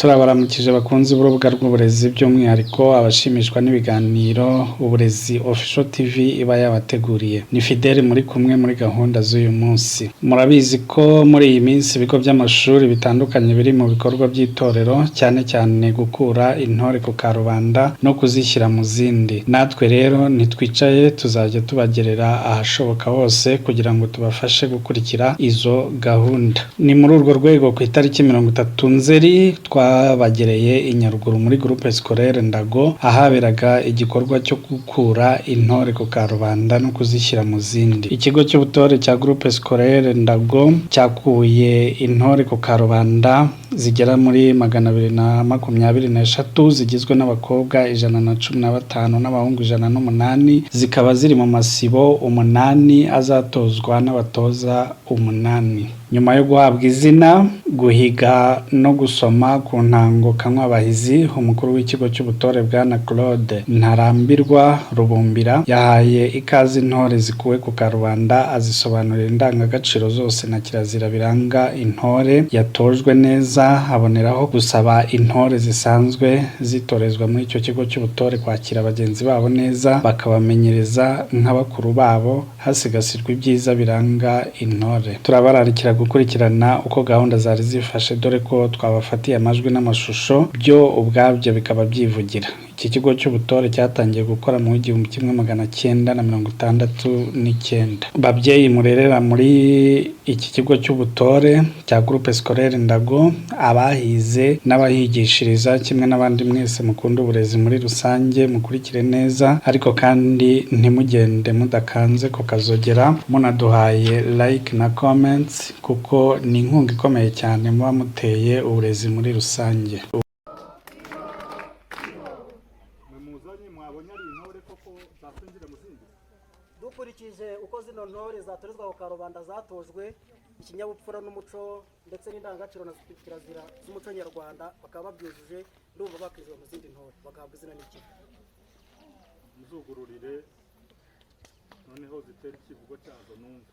turabaramukije bakunzi b'urubuga rw'uburezi by'umwihariko abashimishwa n'ibiganiro uburezi official TV iba yabateguriye. Ni Fidele muri kumwe muri gahunda z'uyu munsi. Murabizi ko muri iyi minsi ibigo by'amashuri bitandukanye biri mu bikorwa by'itorero cyane cyane gukura intore ku karubanda no kuzishyira mu zindi. Natwe rero ntitwicaye, tuzajya tubagerera ahashoboka hose kugira ngo tubafashe gukurikira izo gahunda. Ni muri urwo rwego ku itariki 30 Nzeri twabagereye i Nyaruguru muri groupe scolaire Ndago ahaberaga igikorwa cyo gukura intore ku karubanda no kuzishyira mu zindi. Ikigo cy'ubutore cya groupe scolaire Ndago cyakuye intore ku karubanda zigera muri 223 zigizwe n'abakobwa 115 n'abahungu 108, zikaba ziri mu masibo 8 azatozwa n'abatoza 8. Nyuma yo guhabwa izina, guhiga no gusoma ku ntango Kankwabahizi, umukuru w'ikigo cy'ubutore bwana Claude Ntarambirwa Rubumbira yahaye ikaze intore zikuwe ku karubanda, azisobanurira indangagaciro zose na kirazira biranga intore yatojwe neza. Aboneraho gusaba intore zisanzwe zitorezwa muri icyo kigo cy'ubutore kwakira bagenzi babo neza, bakabamenyereza nk'abakuru babo hasigasirwa ibyiza biranga intore. Turabararikira gukurikirana uko gahunda zari zifashe, dore ko twabafatiye amajwi n'amashusho byo ubwabyo bikaba byivugira. Iki kigo cy'ubutore cyatangiye gukora mu 1969. Babyeyi murerera muri iki kigo cy'ubutore cya groupe scolaire Ndago, abahize n'abahigishiriza kimwe n'abandi mwese mukunda uburezi muri rusange, mukurikire neza ariko kandi ntimugende mudakanze ku kazogera munaduhaye like na comments, kuko ni inkunga ikomeye cyane muba muteye uburezi muri rusange. Dukurikije uko zino ntore zatorezwa ku karubanda zatojwe ikinyabupfura n'umuco ndetse n'indangagaciro na kirazira z'umuco nyarwanda, bakaba babyujuje, ndumva bakizwa mu zindi ntore bagahabwa izina n'ikigo. Muzugururire noneho zitera ikivugo cyazo numva.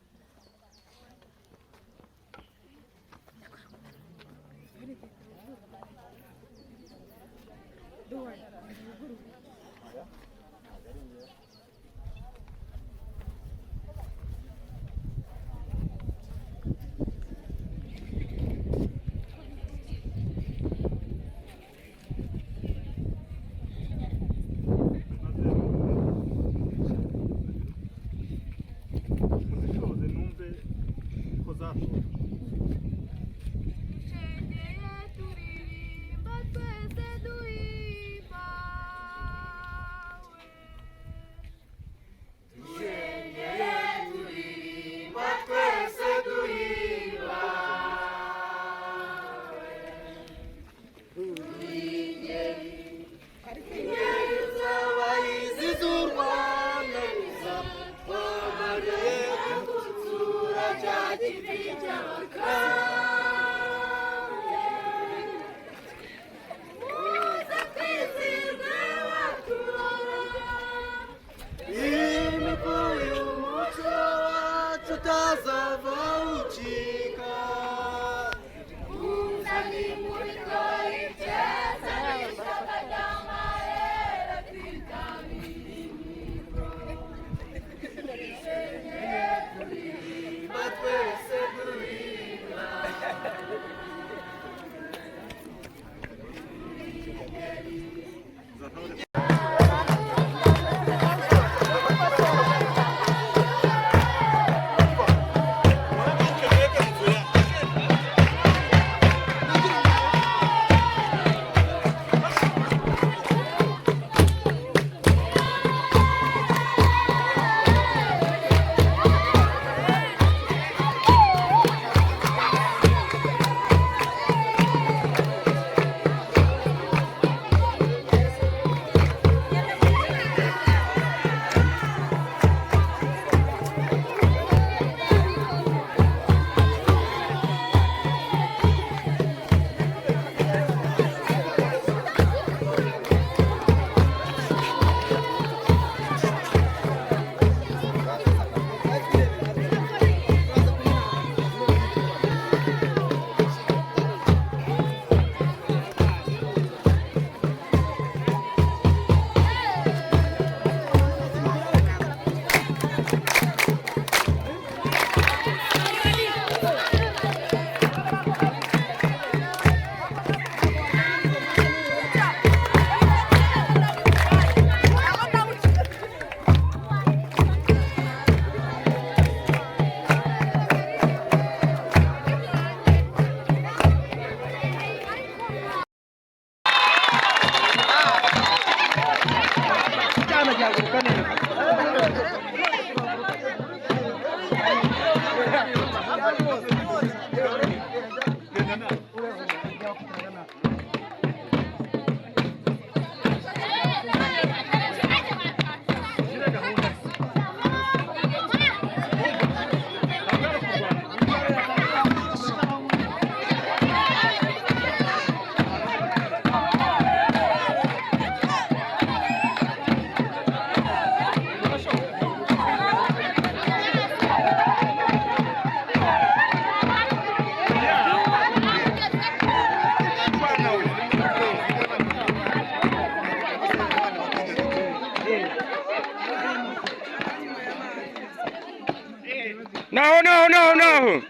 No, no, no, no.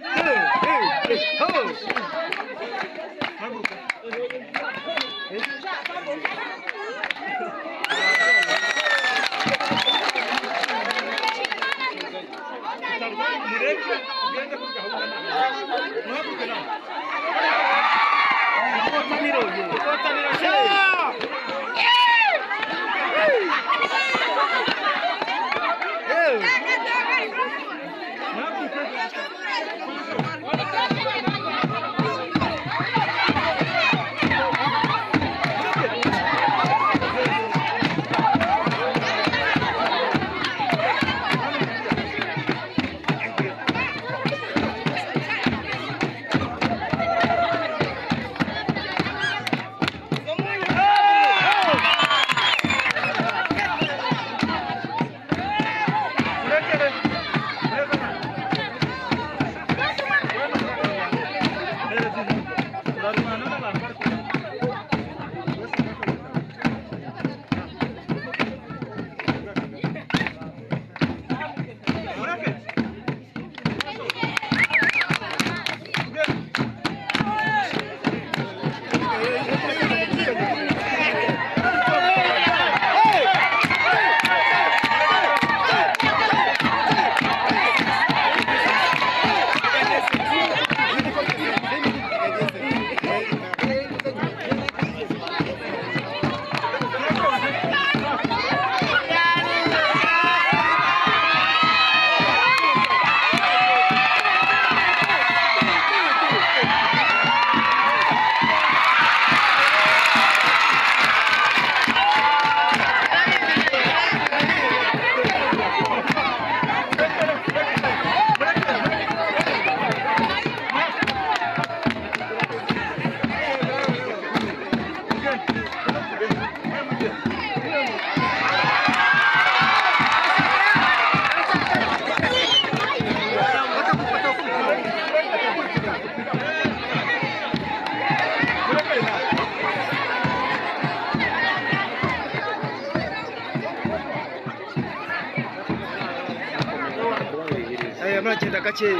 aya magenda gakeya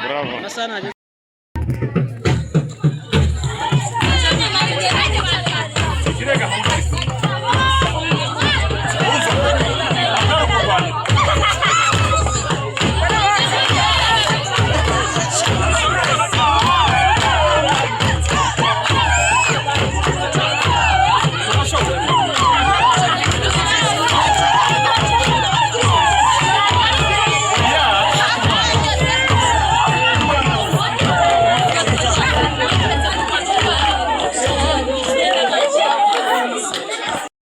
Bravo.